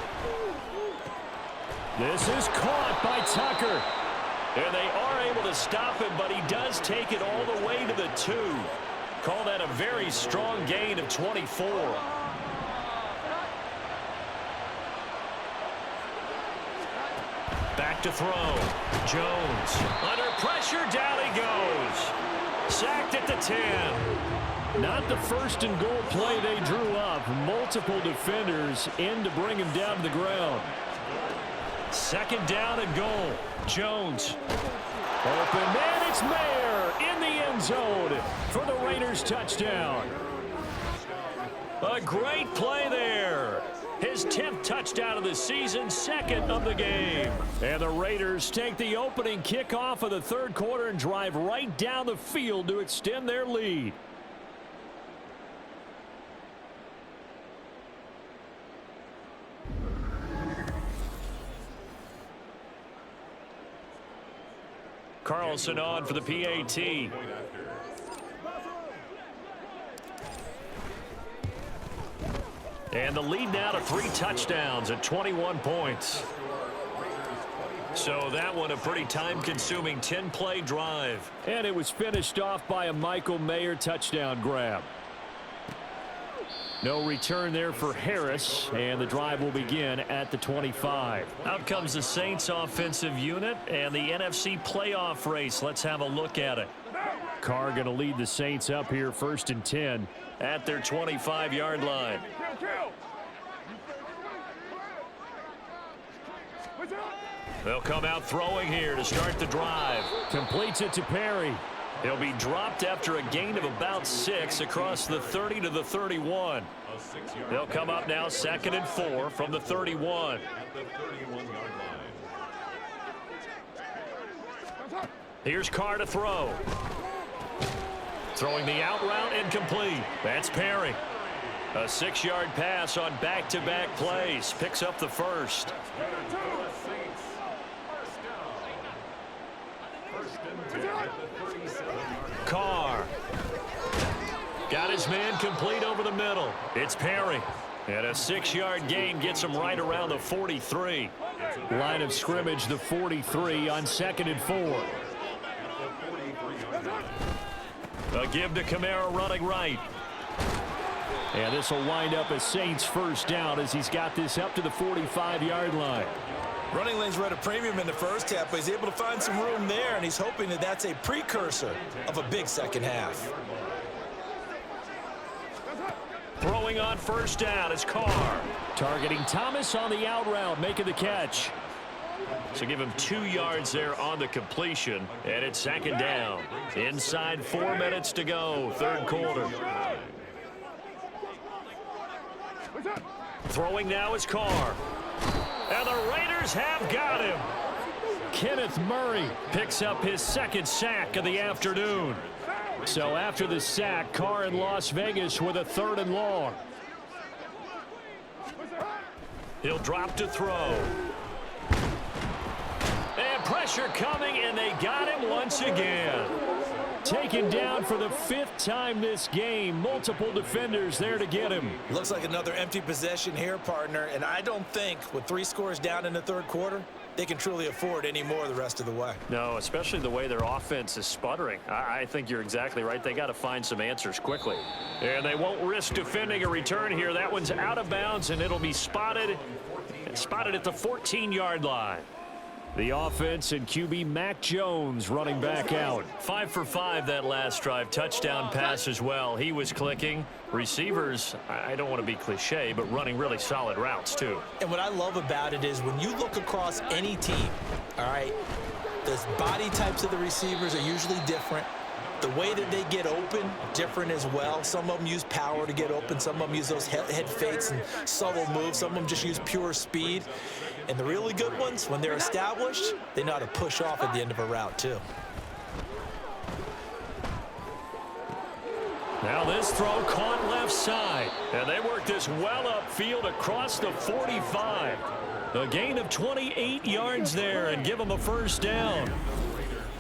This is caught by Tucker. And they are able to stop him, but he does take it all the way to the 2. Call that a very strong gain of 24. Back to throw. Jones. Under pressure, down he goes. sacked at the 10. Not the first and goal play they drew up. Multiple defenders in to bring him down to the ground. Second down and goal. Jones. Open man, it's Mayer in the end zone for the Raiders touchdown. A great play there. His 10th touchdown of the season, second of the game. And the Raiders take the opening kickoff of the third quarter and drive right down the field to extend their lead. Carlson on for the PAT. And the lead now to 3 touchdowns at 21 points. So that one a pretty time-consuming 10-play drive. And it was finished off by a Michael Mayer touchdown grab. No return there for Harris, and the drive will begin at the 25. Out comes the Saints offensive unit and the NFC playoff race. Let's have a look at it. Carr going to lead the Saints up here 1st and 10 at their 25-yard line. They'll come out throwing here to start the drive. Completes it to Perry. He'll be dropped after a gain of about 6 across the 30 to the 31. They'll come up now 2nd and 4 from the 31. Here's Carr to throw. Throwing the out route incomplete. That's Perry. A 6-yard pass on back-to-back plays. Picks up the first. Carr. Got his man complete over the middle. It's Perry. And a 6-yard gain gets him right around the 43. Line of scrimmage, the 43 on 2nd and 4. A give to Kamara running right. And this will wind up a Saints first down as he's got this up to the 45-yard line. Running lanes were at a premium in the first half, but he's able to find some room there, and he's hoping that that's a precursor of a big second half. Throwing on first down is Carr. Targeting Thomas on the out route, making the catch. So give him 2 yards there on the completion, and it's 2nd down. Inside 4 minutes to go, third quarter. Throwing now is Carr. And the Raiders have got him. Kenneth Murray picks up his 2nd sack of the afternoon. So after the sack, Carr in Las Vegas with a 3rd and long. He'll drop to throw. And pressure coming, and they got him once again. Taken down for the 5th time this game. Multiple defenders there to get him. Looks like another empty possession here, partner, and I don't think with 3 scores down in the third quarter, they can truly afford any more the rest of the way. No, especially the way their offense is sputtering. I think you're exactly right. They got to find some answers quickly. And they won't risk defending a return here. That one's out of bounds, and it'll be spotted at the 14-yard line. The offense and QB Mac Jones running back out. 5 for 5 that last drive. Touchdown pass as well. He was clicking. Receivers, I don't want to be cliche, but running really solid routes too. And what I love about it is when you look across any team, all right, the body types of the receivers are usually different. The way that they get open, different as well. Some of them use power to get open. Some of them use those head fakes and subtle moves. Some of them just use pure speed. And the really good ones, when they're established, they know how to push off at the end of a route, too. Now this throw caught left side. And they work this well upfield across the 45. A gain of 28 yards there and give them a first down.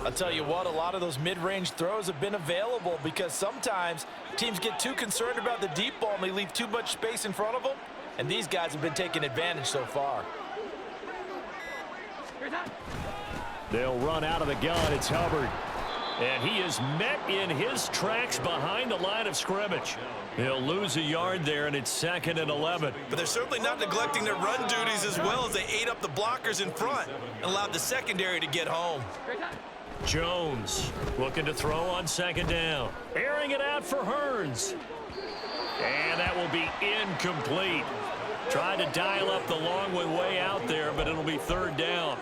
I'll tell you what, a lot of those mid-range throws have been available because sometimes teams get too concerned about the deep ball and they leave too much space in front of them. And these guys have been taking advantage so far. They'll run out of the gun. It's Hubbard. And he is met in his tracks behind the line of scrimmage. He'll lose a yard there, and it's 2nd and 11. But they're certainly not neglecting their run duties as well as they ate up the blockers in front and allowed the secondary to get home. Jones looking to throw on second down. Airing it out for Hearns. And that will be incomplete. Tried to dial up the long way out there, but it'll be third down.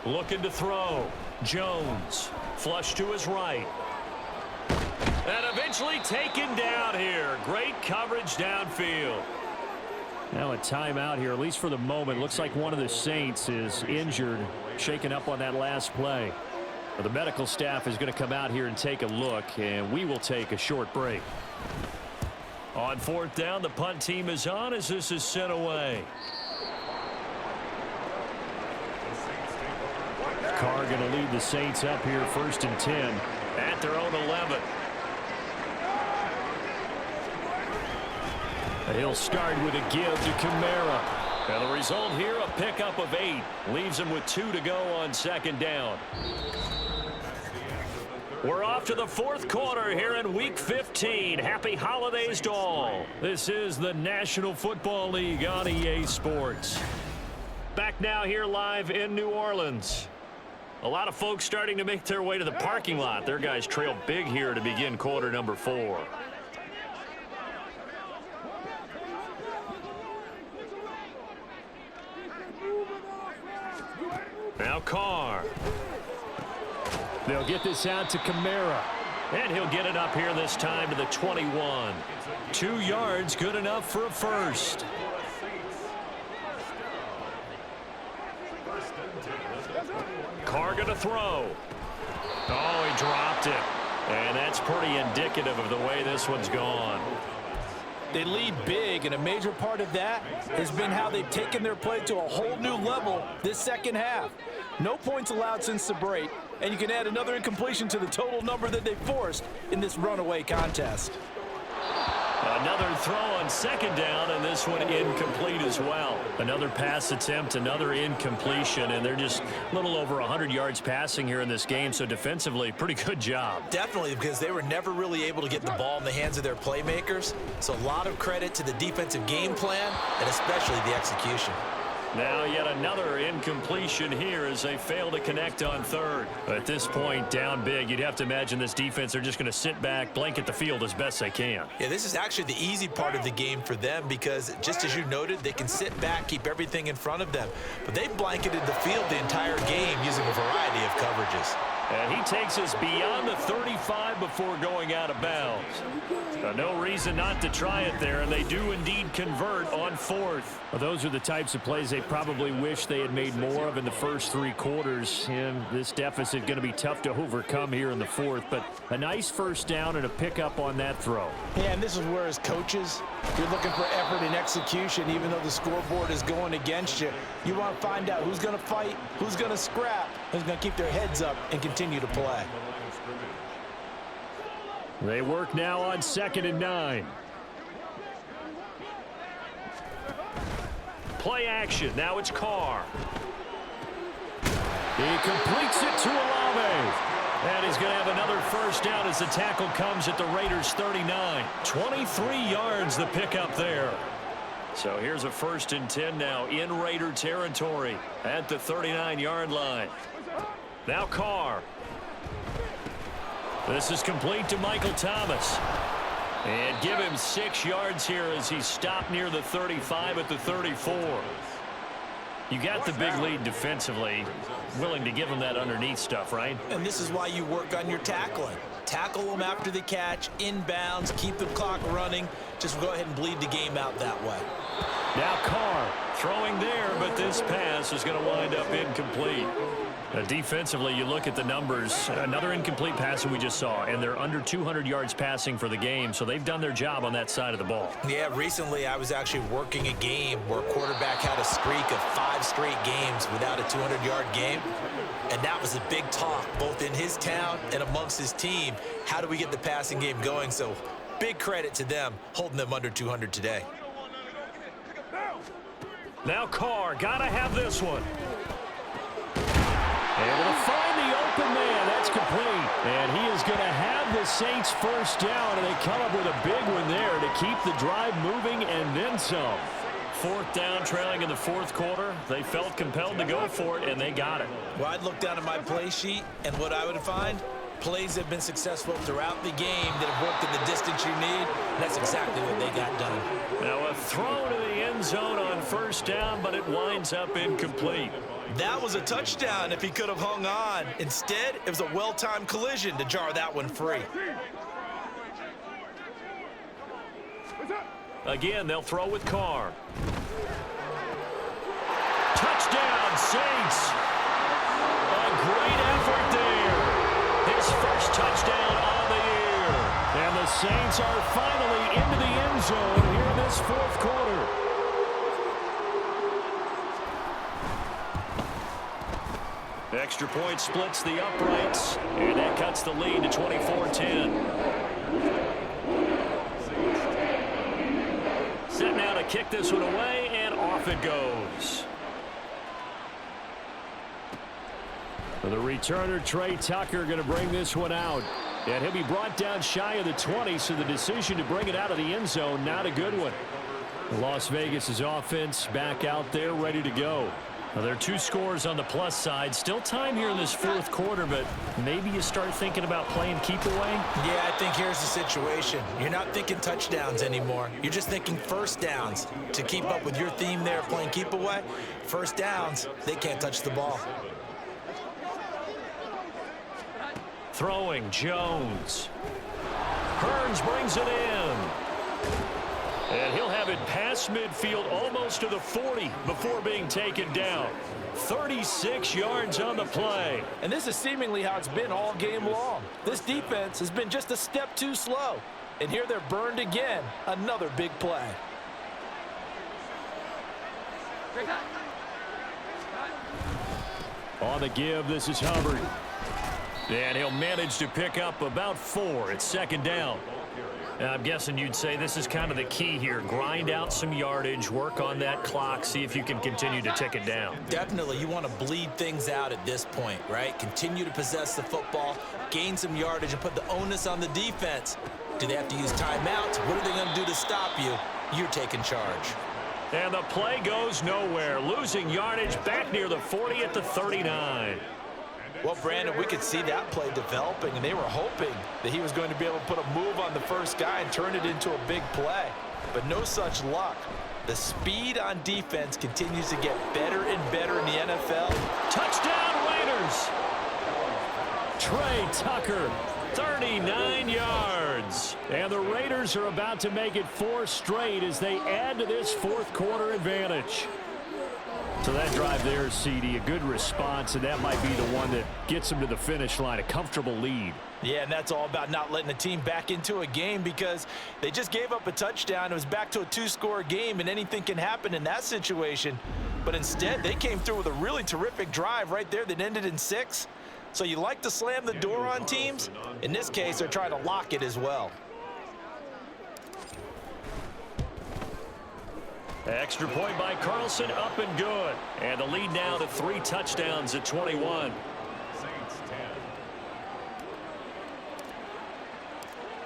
Looking to throw. Jones. Flush to his right. And eventually taken down here. Great coverage downfield. Now a timeout here, at least for the moment. Looks like one of the Saints is injured, shaken up on that last play. Well, the medical staff is going to come out here and take a look, and we will take a short break. On fourth down, the punt team is on as this is sent away. Carr going to lead the Saints up here, 1st and 10. At their own 11. He'll start with a give to Kamara. And the result here, a pickup of 8. Leaves him with 2 to go on second down. We're off to the fourth quarter here in Week 15. Happy holidays to all. This is the National Football League on EA Sports. Back now here live in New Orleans. A lot of folks starting to make their way to the parking lot. Their guys trail big here to begin quarter number 4. Now Carr. They'll get this out to Kamara. And he'll get it up here this time to the 21. 2 yards, good enough for a first. Carr going to throw. Oh, he dropped it. And that's pretty indicative of the way this one's gone. They lead big, and a major part of that has been how they've taken their play to a whole new level this second half. No points allowed since the break, and you can add another incompletion to the total number that they forced in this runaway contest. Another throw on second down, and this one incomplete as well. Another pass attempt, another incompletion, and they're just a little over 100 yards passing here in this game, so defensively, pretty good job. Definitely, because they were never really able to get the ball in the hands of their playmakers. So a lot of credit to the defensive game plan, and especially the execution. Now yet another incompletion here as they fail to connect on third. At this point, down big, you'd have to imagine this defense are just going to sit back, blanket the field as best they can. Yeah, this is actually the easy part of the game for them because, just as you noted, they can sit back, keep everything in front of them. But they've blanketed the field the entire game using a variety of coverages. And he takes us beyond the 35 before going out of bounds. No reason not to try it there, and they do indeed convert on fourth. Well, those are the types of plays they probably wish they had made more of in the first 3 quarters. And this deficit going to be tough to overcome here in the fourth. But a nice first down and a pickup on that throw. Yeah, and this is where, as coaches, you're looking for effort and execution, even though the scoreboard is going against you. You want to find out who's going to fight, who's going to scrap, who's going to keep their heads up and continue to play. They work now on 2nd and 9. Play action. Now it's Carr. He completes it to Olave. And he's going to have another first down as the tackle comes at the Raiders' 39. 23 yards the pickup there. So here's a 1st and 10 now in Raider territory at the 39-yard line. Now Carr. This is complete to Michael Thomas. And give him 6 yards here as he stopped near the 35 at the 34. You got the big lead defensively. Willing to give him that underneath stuff, right? And this is why you work on your tackling. Tackle them after the catch, inbounds, keep the clock running. Just go ahead and bleed the game out that way. Now Carr throwing there, but this pass is going to wind up incomplete. Defensively, you look at the numbers. Another incomplete pass that we just saw, and they're under 200 yards passing for the game, so they've done their job on that side of the ball. Yeah, recently I was actually working a game where a quarterback had a streak of 5 straight games without a 200-yard game, and that was a big talk, both in his town and amongst his team. How do we get the passing game going? So big credit to them holding them under 200 today. Now Carr, got to have this one. Able to find the open man. That's complete. And he is going to have the Saints first down, and they come up with a big one there to keep the drive moving and then some. 4th down, trailing in the 4th quarter. They felt compelled to go for it, and they got it. Well, I'd look down at my play sheet, and what I would find, plays that have been successful throughout the game that have worked in the distance you need. That's exactly what they got done. Now a throw to the end zone on 1st down, but it winds up incomplete. That was a touchdown if he could have hung on. Instead, it was a well-timed collision to jar that one free. Again, they'll throw with Carr. Touchdown, Saints. A great effort there. His first touchdown on the year. And the Saints are finally into the end zone here in this 4th quarter. Extra point splits the uprights, and that cuts the lead to 24-10. Set now to kick this one away, and off it goes. For the returner, Trey Tucker, going to bring this one out. And he'll be brought down shy of the 20, so the decision to bring it out of the end zone, not a good one. Las Vegas's offense back out there, ready to go. Well, there are 2 scores on the plus side. Still time here in this 4th quarter, but maybe you start thinking about playing keep away? Yeah, I think here's the situation. You're not thinking touchdowns anymore. You're just thinking 1st downs. To keep up with your theme there, playing keep away, 1st downs, they can't touch the ball. Throwing, Jones. Hearns brings it in. And he'll have it past midfield almost to the 40 before being taken down. 36 yards on the play. And this is seemingly how it's been all game long. This defense has been just a step too slow. And here they're burned again. Another big play. On the give, this is Hubbard. And he'll manage to pick up about 4 at 2nd down. I'm guessing you'd say this is kind of the key here. Grind out some yardage, work on that clock, see if you can continue to tick it down. Definitely, you want to bleed things out at this point, right? Continue to possess the football, gain some yardage, and put the onus on the defense. Do they have to use timeouts? What are they going to do to stop you? You're taking charge. And the play goes nowhere. Losing yardage back near the 40 at the 39. Well, Brandon, we could see that play developing, and they were hoping that he was going to be able to put a move on the first guy and turn it into a big play. But no such luck. The speed on defense continues to get better and better in the NFL. Touchdown, Raiders! Trey Tucker, 39 yards. And the Raiders are about to make it 4 straight as they add to this 4th quarter advantage. So that drive there, CD, a good response, and that might be the one that gets them to the finish line, a comfortable lead. Yeah, and that's all about not letting the team back into a game because they just gave up a touchdown. It was back to a 2-score game, and anything can happen in that situation. But instead, they came through with a really terrific drive right there that ended in 6. So you like to slam the door on teams. In this case, they're trying to lock it as well. Extra point by Carlson, up and good. And the lead now to 3 touchdowns at 21.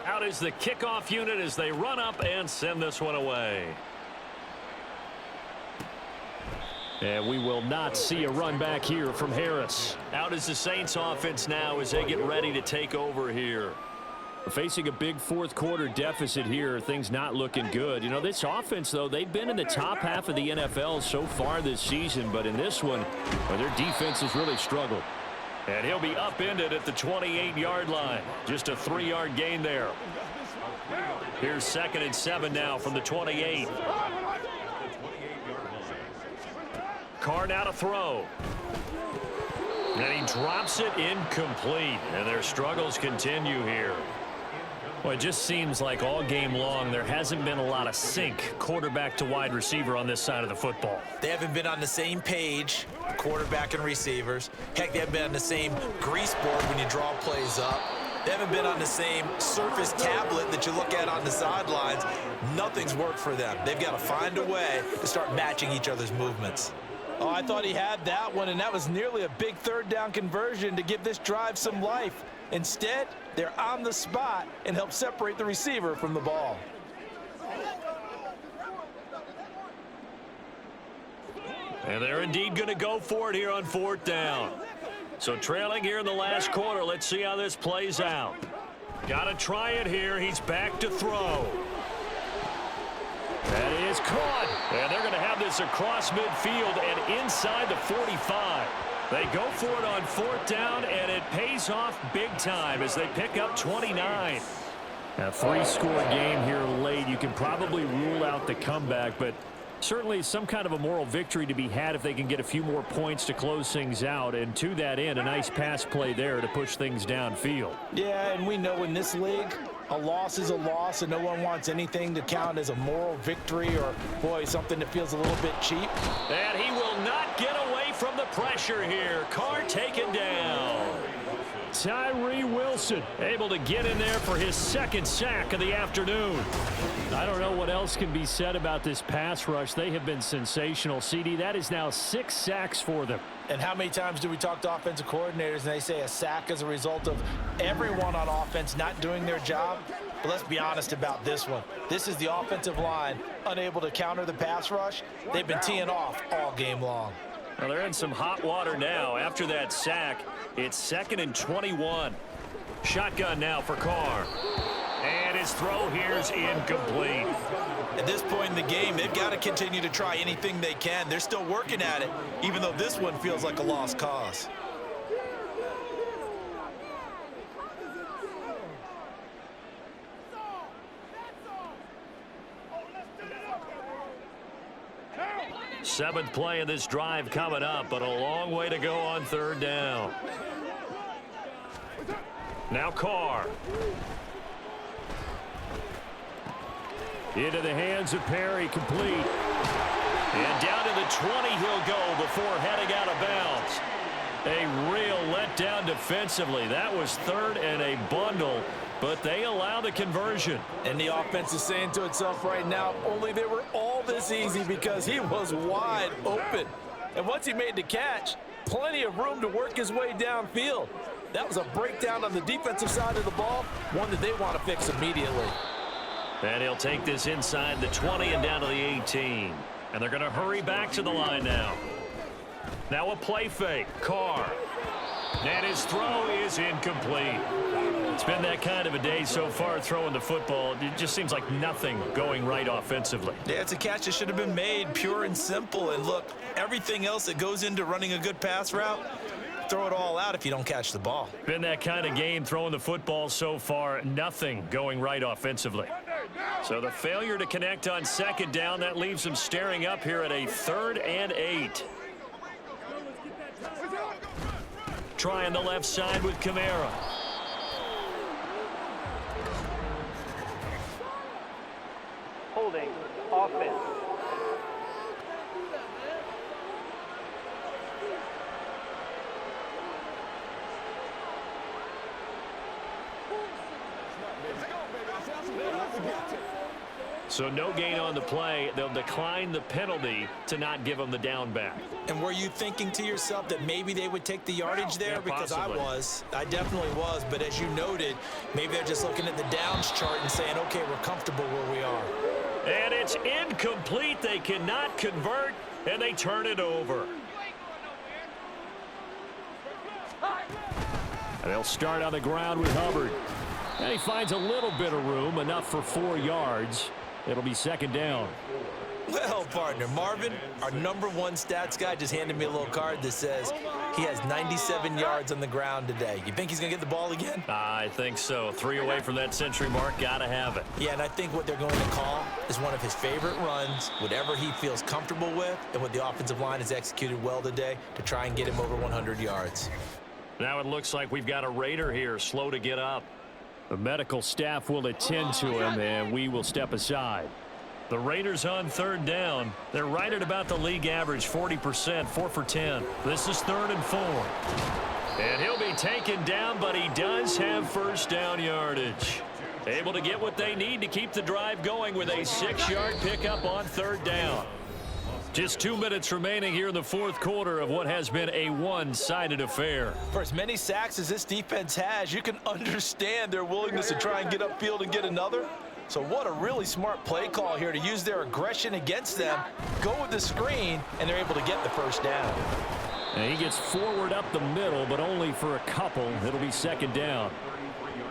Out is the kickoff unit as they run up and send this one away. And we will not see a run back here from Harris. Out is the Saints offense now as they get ready to take over here. Facing a big 4th quarter deficit here, things not looking good. You know, this offense, though, they've been in the top half of the NFL so far this season, but in this one, well, their defense has really struggled. And he'll be upended at the 28-yard line. Just a 3-yard gain there. Here's 2nd and 7 now from the 28. Carr now to throw. And he drops it incomplete. And their struggles continue here. Well, it just seems like all game long there hasn't been a lot of sync quarterback to wide receiver on this side of the football. They haven't been on the same page, quarterback and receivers. Heck, they haven't been on the same grease board when you draw plays up. They haven't been on the same surface tablet that you look at on the sidelines. Nothing's worked for them. They've got to find a way to start matching each other's movements. Oh, I thought he had that one, and that was nearly a big 3rd down conversion to give this drive some life. Instead, they're on the spot and help separate the receiver from the ball. And they're indeed going to go for it here on 4th down. So trailing here in the last quarter. Let's see how this plays out. Got to try it here. He's back to throw. That is caught. And they're going to have this across midfield and inside the 45. They go for it on 4th down, and it pays off big time as they pick up 29. A 3-score game here late. You can probably rule out the comeback, but certainly some kind of a moral victory to be had if they can get a few more points to close things out. And to that end, a nice pass play there to push things downfield. Yeah, and we know in this league, a loss is a loss, and no one wants anything to count as a moral victory or, boy, something that feels a little bit cheap. And he will not get away from the pressure here. Carr taken down. Tyree Wilson able to get in there for his 2nd sack of the afternoon. I don't know what else can be said about this pass rush. They have been sensational. CD, that is now 6 sacks for them. And how many times do we talk to offensive coordinators and they say a sack is a result of everyone on offense not doing their job? But let's be honest about this one. This is the offensive line unable to counter the pass rush. They've been teeing off all game long. Well, they're in some hot water now. After that sack, it's 2nd and 21. Shotgun now for Carr. And his throw here is incomplete. At this point in the game, they've got to continue to try anything they can. They're still working at it, even though this one feels like a lost cause. Seventh play of this drive coming up, but a long way to go on 3rd down. Now Carr. Into the hands of Perry, complete. And down to the 20 he'll go before heading out of bounds. A real letdown defensively. That was 3rd and a bundle, but they allow the conversion. And the offense is saying to itself right now, only they were all this easy because he was wide open. And once he made the catch, plenty of room to work his way downfield. That was a breakdown on the defensive side of the ball, one that they want to fix immediately. And he'll take this inside the 20 and down to the 18. And they're going to hurry back to the line now. Now a play fake. Carr. And his throw is incomplete. It's been that kind of a day so far throwing the football. It just seems like nothing going right offensively. Yeah, it's a catch that should have been made, pure and simple. And look, everything else that goes into running a good pass route, throw it all out if you don't catch the ball. Been that kind of game throwing the football so far. Nothing going right offensively. So the failure to connect on 2nd down, that leaves them staring up here at a 3rd and 8. Trying the left side with Kamara. Holding offense. So no gain on the play. They'll decline the penalty to not give them the down back. And were you thinking to yourself that maybe they would take the yardage there? Yeah, because possibly. I definitely was. But as you noted, maybe they're just looking at the downs chart and saying, okay, we're comfortable where we are. And it's incomplete. They cannot convert, and they turn it over. And they'll start on the ground with Hubbard. And he finds a little bit of room, enough for 4 yards. It'll be 2nd down. Well, partner, Marvin, our #1 stats guy, just handed me a little card that says he has 97 yards on the ground today. You think he's going to get the ball again? I think so. 3 away from that century mark. Got to have it. Yeah, and I think what they're going to call is one of his favorite runs, whatever he feels comfortable with, and what the offensive line has executed well today to try and get him over 100 yards. Now it looks like we've got a Raider here, slow to get up. The medical staff will attend to him, and we will step aside. The Raiders on 3rd down. They're right at about the league average, 40%, 4 for 10. This is 3rd and 4. And he'll be taken down, but he does have 1st down yardage. Able to get what they need to keep the drive going with a 6-yard pickup on 3rd down. Just 2 minutes remaining here in the 4th quarter of what has been a one-sided affair. For as many sacks as this defense has, you can understand their willingness to try and get upfield and get another. So what a really smart play call here to use their aggression against them, go with the screen, and they're able to get the first down. And he gets forward up the middle, but only for a couple. It'll be second down.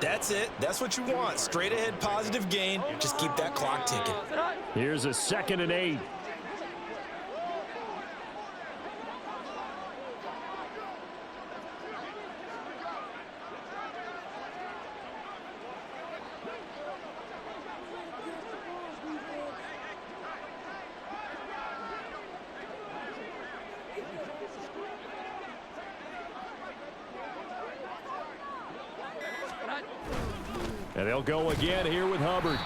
That's it. That's what you want. Straight ahead positive gain. Just keep that clock ticking. Here's a 2nd and 8. And they'll go again here with Hubbard.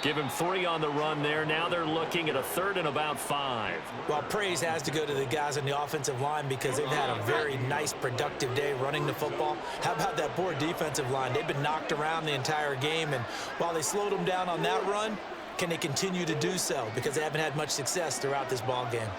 Give him 3 on the run there. Now they're looking at a 3rd and about 5. Well, praise has to go to the guys on the offensive line because they've had a very nice, productive day running the football. How about that poor defensive line? They've been knocked around the entire game, and while they slowed them down on that run, can they continue to do so? Because they haven't had much success throughout this ball game.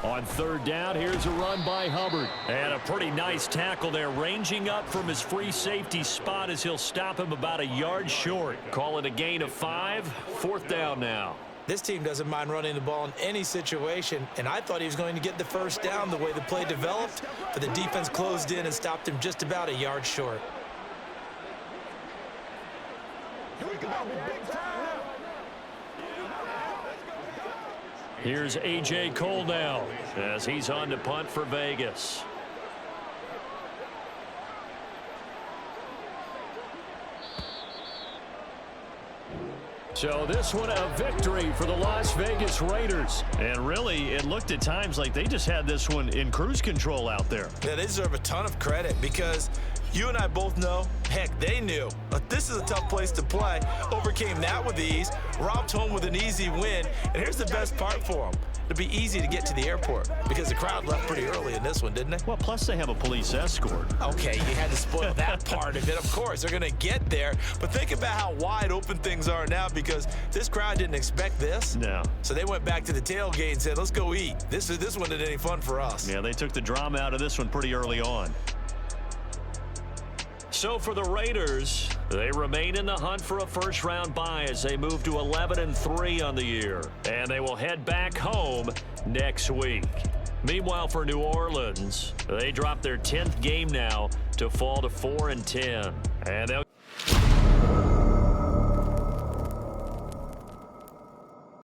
On 3rd down, here's a run by Hubbard. And a pretty nice tackle there, ranging up from his free safety spot as he'll stop him about a yard short. Call it a gain of 5. 4th down now. This team doesn't mind running the ball in any situation, and I thought he was going to get the first down the way the play developed, but the defense closed in and stopped him just about a yard short. Here's A.J. Cole now as he's on to punt for Vegas. So this one a victory for the Las Vegas Raiders. And really, it looked at times like they just had this one in cruise control out there. Yeah, they deserve a ton of credit because you and I both know, heck, they knew. But this is a tough place to play. Overcame that with ease, robbed home with an easy win. And here's the best part for them. It'll be easy to get to the airport because the crowd left pretty early in this one, didn't they? Well, plus they have a police escort. Okay, you had to spoil that part of it. Of course, they're going to get there. But think about how wide open things are now because this crowd didn't expect this. No. So they went back to the tailgate and said, let's go eat. This one isn't any fun for us. Yeah, they took the drama out of this one pretty early on. So for the Raiders, they remain in the hunt for a first-round bye as they move to 11-3 on the year. And they will head back home next week. Meanwhile, for New Orleans, they drop their 10th game now to fall to 4-10. And they'll